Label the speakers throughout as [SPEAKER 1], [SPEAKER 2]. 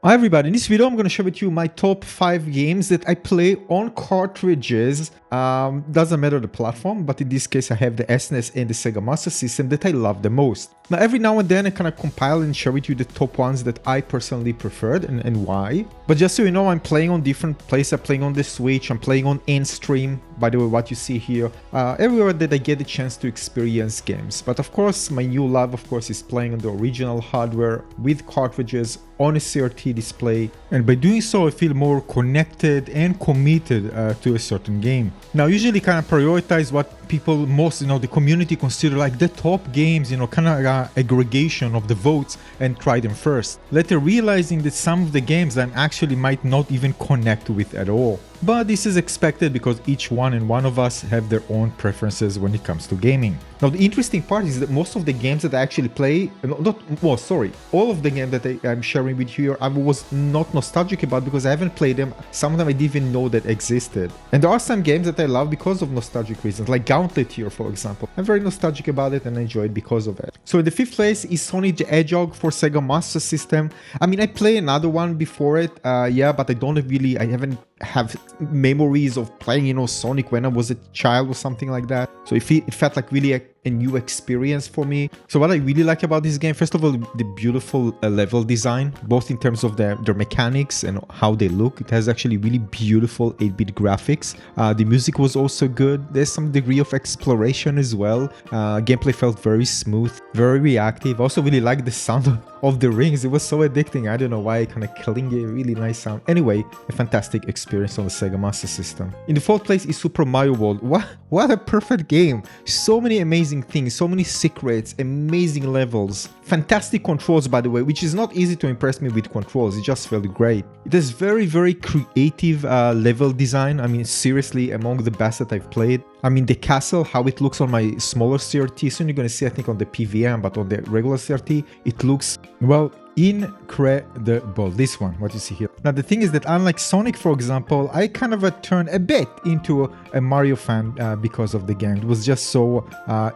[SPEAKER 1] Hi everybody, in this video I'm going to share with you my top 5 games that I play on cartridges. Doesn't matter the platform, but in this case I have the SNES and the Sega Master System that I love the most. Now every now and then I kind of compile and share with you the top ones that I personally preferred and why. But just so you know, I'm playing on different places. I'm playing on the Switch, I'm playing on in-stream, by the way, what you see here, everywhere that I get a chance to experience games. But of course, my new love, of course, is playing on the original hardware with cartridges on a CRT display, and by doing so I feel more connected and committed to a certain game. Now usually kind of prioritize what people most, the community consider like the top games, kind of aggregation of the votes, and try them first, later realizing that some of the games I actually might not even connect with at all. But this is expected because each one and one of us have their own preferences when it comes to gaming. Now the interesting part is that most of the games that I actually play, all of the games that I'm sharing with you here, I was not nostalgic about because I haven't played them. Some of them I didn't even know that existed. And there are some games that I love because of nostalgic reasons, like Gauntlet here, for example. I'm very nostalgic about it and I enjoy it because of it. So in the 5th place is Sonic the Hedgehog for Sega Master System. I mean, I played another one before it, but I haven't have memories of playing, Sonic when I was a child or something like that. So it felt like really a new experience for me. So what I really like about this game, first of all, the beautiful level design, both in terms of their mechanics and how they look. It has actually really beautiful 8-bit graphics. The music was also good. There's some degree of exploration as well. Gameplay felt very smooth, very reactive. I also really like the sound of the rings. It was so addicting. I don't know why, kind of clingy, really nice sound. Anyway, a fantastic experience on the Sega Master System. In the 4th place is Super Mario World. What a perfect game. So many amazing things, so many secrets, amazing levels, fantastic controls, by the way, which is not easy to impress me with controls. It just felt great. It has very, very creative level design. I mean, seriously, among the best that I've played. I mean, the castle, how it looks on my smaller CRT, soon you're going to see, I think, on the PVM, but on the regular CRT, it looks, well, incredible. This one, what you see here. Now the thing is that unlike Sonic, for example, I kind of turned a bit into a Mario fan because of the game. It was just so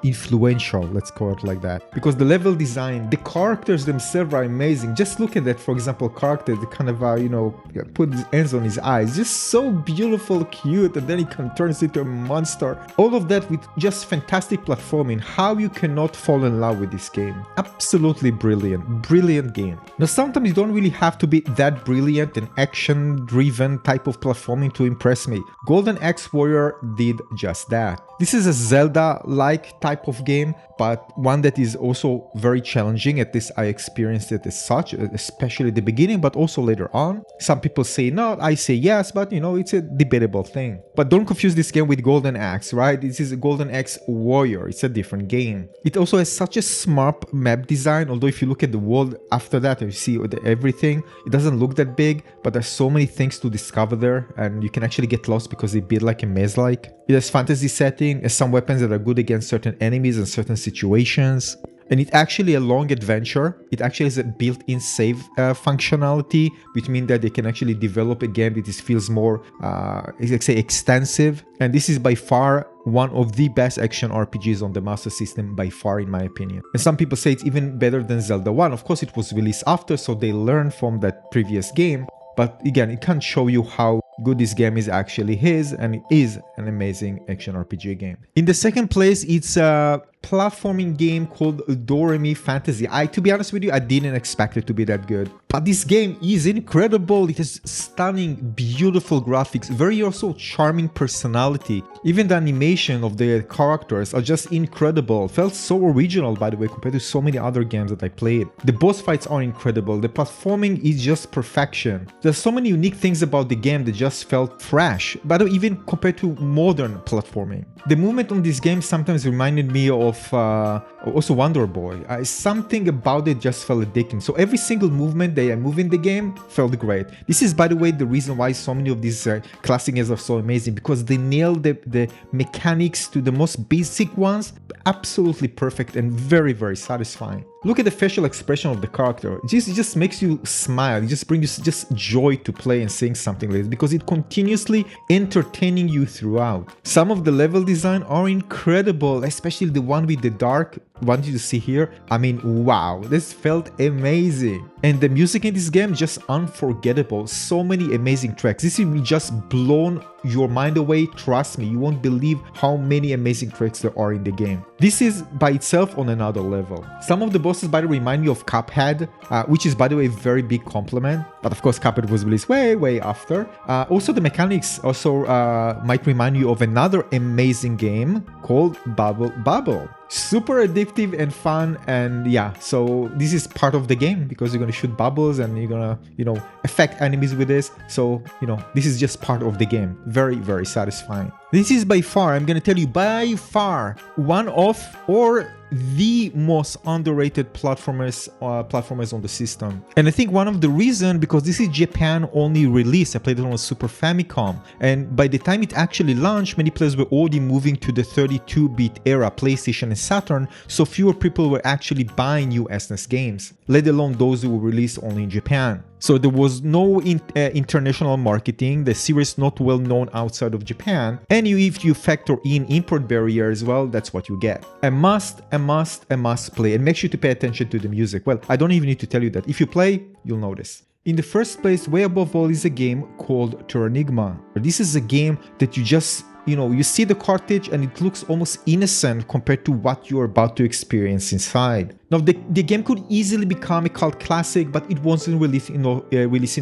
[SPEAKER 1] influential, let's call it like that, because the level design, the characters themselves are amazing. Just look at that, for example, character that kind of put his hands on his eyes, just so beautiful, cute, and then he kind of turns into a monster. All of that with just fantastic platforming. How you cannot fall in love with this game? Absolutely brilliant game. Now sometimes you don't really have to be that brilliant and action-driven type of platforming to impress me. Golden Axe Warrior did just that. This is a Zelda-like type of game, but one that is also very challenging. At least I experienced it as such, especially at the beginning, but also later on. Some people say no, I say yes, but it's a debatable thing. But don't confuse this game with Golden Axe, right? This is a Golden Axe Warrior. It's a different game. It also has such a smart map design, although if you look at the world after that, you see everything. It doesn't look that big, but there's so many things to discover there, and you can actually get lost because they build like a maze-like. It has fantasy setting, has some weapons that are good against certain enemies and certain situations. And it's actually a long adventure. It actually has a built-in save functionality, which means that they can actually develop a game that feels more, let's say, extensive. And this is by far one of the best action RPGs on the Master System, by far, in my opinion. And some people say it's even better than Zelda 1. Of course, it was released after, so they learned from that previous game. But again, it can't show you how good this game is actually and it is an amazing action RPG game. In the 2nd place, it's a platforming game called Doremi Fantasy. To be honest with you, I didn't expect it to be that good. But this game is incredible. It has stunning, beautiful graphics, very also charming personality. Even the animation of the characters are just incredible. Felt so original, by the way, compared to so many other games that I played. The boss fights are incredible. The platforming is just perfection. There's so many unique things about the game that just felt fresh, but even compared to modern platforming. The movement on this game sometimes reminded me of also Wonder Boy. Something about it just felt addicting. So every single movement they move in the game felt great. This is, by the way, the reason why so many of these classic games are so amazing, because they nail the mechanics to the most basic ones, absolutely perfect and very, very satisfying. Look at the facial expression of the character. It just makes you smile. It just brings you just joy to play and seeing something like this, because it continuously entertaining you throughout. Some of the level design are incredible, especially the one with the dark want you to see here. I mean, wow, this felt amazing. And the music in this game just unforgettable. So many amazing tracks. This will just blown your mind away. Trust me, you won't believe how many amazing tracks there are in the game. This is by itself on another level. Some of the bosses, by the way, remind me of Cuphead, which is, by the way, a very big compliment. But of course, Cuphead was released way after. Also, the mechanics also might remind you of another amazing game called Bubble. Super addictive and fun, and yeah, so this is part of the game because you're gonna shoot bubbles and you're gonna, affect enemies with this. So, this is just part of the game. Very satisfying. This is by far, I'm gonna tell you, by far, one of or the most underrated platformers on the system. And I think one of the reasons, because this is Japan only release. I played it on a Super Famicom, and by the time it actually launched, many players were already moving to the 32-bit era, PlayStation and Saturn, so fewer people were actually buying new SNES games, let alone those who were released only in Japan. So there was no international marketing, the series not well known outside of Japan, and if you factor in import barriers, well, that's what you get. A must play, and make sure to pay attention to the music. Well, I don't even need to tell you that. If you play, you'll notice. In the first place, way above all, is a game called Terranigma. This is a game that you just you see the cartridge and it looks almost innocent compared to what you're about to experience inside. Now, the game could easily become a cult classic, but it wasn't released in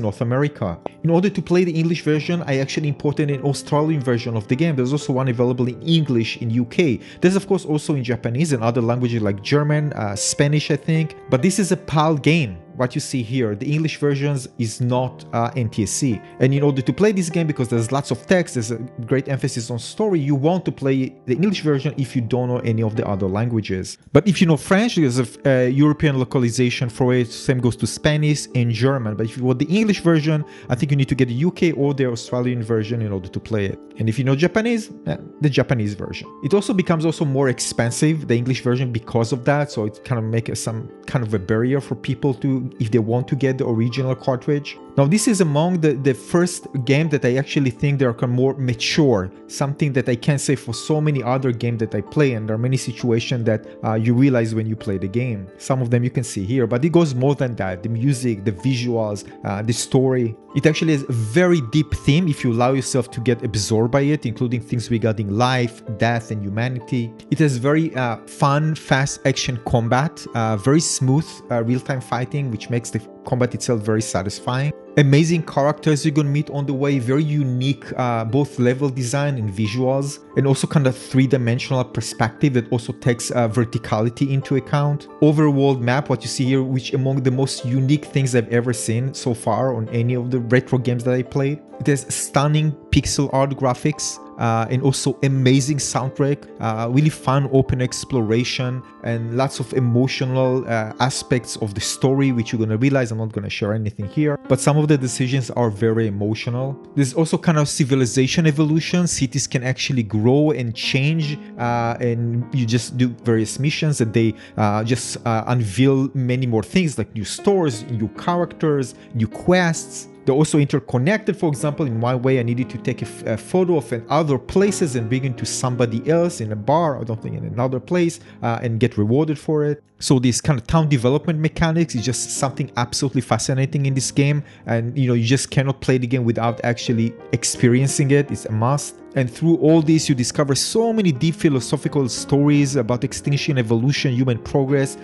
[SPEAKER 1] North America. In order to play the English version, I actually imported an Australian version of the game. There's also one available in English in UK. There's of course also in Japanese and other languages like German, Spanish, I think. But this is a PAL game. What you see here, the English versions is not NTSC. And in order to play this game, because there's lots of text, there's a great emphasis on story, you want to play the English version if you don't know any of the other languages. But if you know French, there's a European localization for it. Same goes to Spanish and German. But if you want the English version, I think you need to get the UK or the Australian version in order to play it. And if you know Japanese, the Japanese version. It also becomes more expensive, the English version, because of that. So it kind of makes some kind of a barrier for people to, if they want to get the original cartridge. Now, this is among the first game that I actually think they are more mature, something that I can't say for so many other games that I play, and there are many situations that you realize when you play the game. Some of them you can see here, but it goes more than that. The music, the visuals, the story. It actually has a very deep theme if you allow yourself to get absorbed by it, including things regarding life, death, and humanity. It has very fun, fast action combat, very smooth real-time fighting, which makes the combat itself very satisfying. Amazing characters you're gonna meet on the way, very unique both level design and visuals, and also kind of three-dimensional perspective that also takes verticality into account. Overworld map, what you see here, which among the most unique things I've ever seen so far on any of the retro games that I played. It has stunning pixel art graphics, and also amazing soundtrack, really fun open exploration, and lots of emotional aspects of the story, which you're gonna realize. I'm not gonna share anything here, but some of the decisions are very emotional. There's also kind of civilization evolution. Cities can actually grow and change, and you just do various missions that they just unveil many more things, like new stores, new characters, new quests. They're also interconnected. For example, in one way, I needed to take a photo of other places and bring it to somebody else in a bar, or something in another place, and get rewarded for it. So this kind of town development mechanics is just something absolutely fascinating in this game. And you just cannot play the game without actually experiencing it. It's a must. And through all this, you discover so many deep philosophical stories about extinction, evolution, human progress.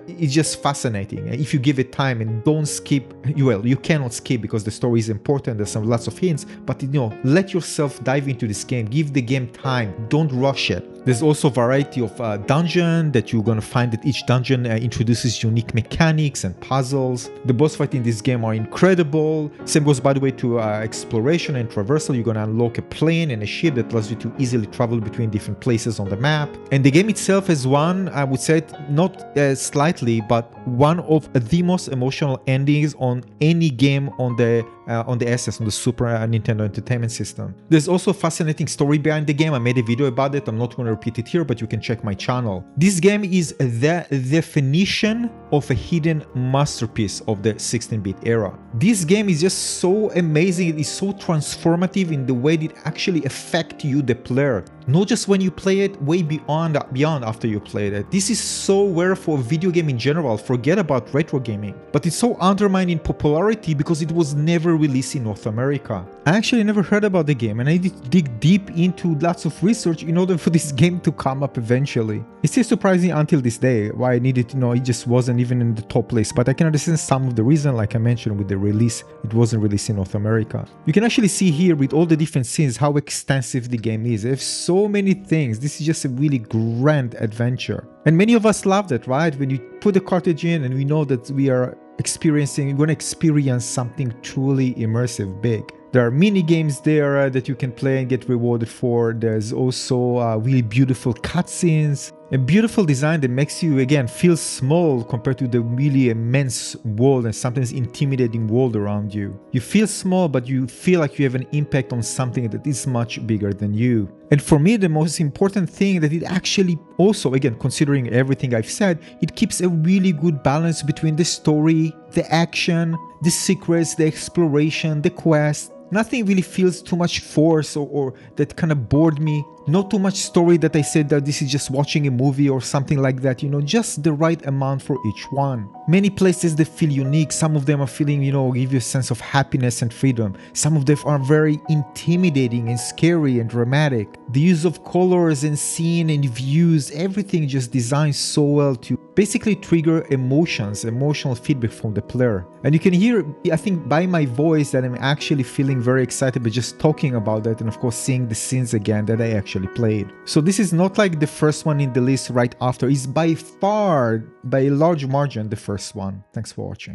[SPEAKER 1] It's just fascinating. If you give it time and don't skip, you cannot skip because the story is important. There's lots of hints, but let yourself dive into this game. Give the game time. Don't rush it. There's also a variety of dungeons that you're going to find that each dungeon introduces unique mechanics and puzzles. The boss fights in this game are incredible. Same goes, by the way, to exploration and traversal. You're going to unlock a plane and a ship that allows you to easily travel between different places on the map. And the game itself has one, I would say, not slightly, but one of the most emotional endings on any game on the SNES, on the Super Nintendo Entertainment System. There's also a fascinating story behind the game. I made a video about it. I'm not going to repeat it here, but you can check my channel. This game is the definition of a hidden masterpiece of the 16-bit era. This game is just so amazing, it is so transformative in the way it actually affects you, the player. Not just when you play it, way beyond after you played it. This is so rare for a video game in general, forget about retro gaming. But it's so undermined in popularity because it was never released in North America. I actually never heard about the game and I did dig deep into lots of research in order for this game to come up eventually. It's still surprising until this day why I needed to know it just wasn't even in the top list, but I can understand some of the reason, like I mentioned with the release, it wasn't released in North America. You can actually see here with all the different scenes how extensive the game is. There's so many things. This is just a really grand adventure. And many of us loved it, right? When you put the cartridge in and we know that we're going to experience something truly immersive, big. There are mini games there that you can play and get rewarded for. There's also really beautiful cutscenes. A beautiful design that makes you, again, feel small compared to the really immense world and sometimes intimidating world around you. You feel small, but you feel like you have an impact on something that is much bigger than you. And for me, the most important thing that it actually also, again, considering everything I've said, it keeps a really good balance between the story, the action, the secrets, the exploration, the quest. Nothing really feels too much force or that kind of bored me. Not too much story that I said that this is just watching a movie or something like that, just the right amount for each one. Many places that feel unique, some of them are feeling, give you a sense of happiness and freedom. Some of them are very intimidating and scary and dramatic. The use of colors and scene and views, everything just designed so well to basically trigger emotional feedback from the player. And you can hear, I think, by my voice that I'm actually feeling very excited by just talking about that and of course seeing the scenes again that I actually played. So this is not like the first one in the list right after. It's by far, by a large margin, the first one. Thanks for watching.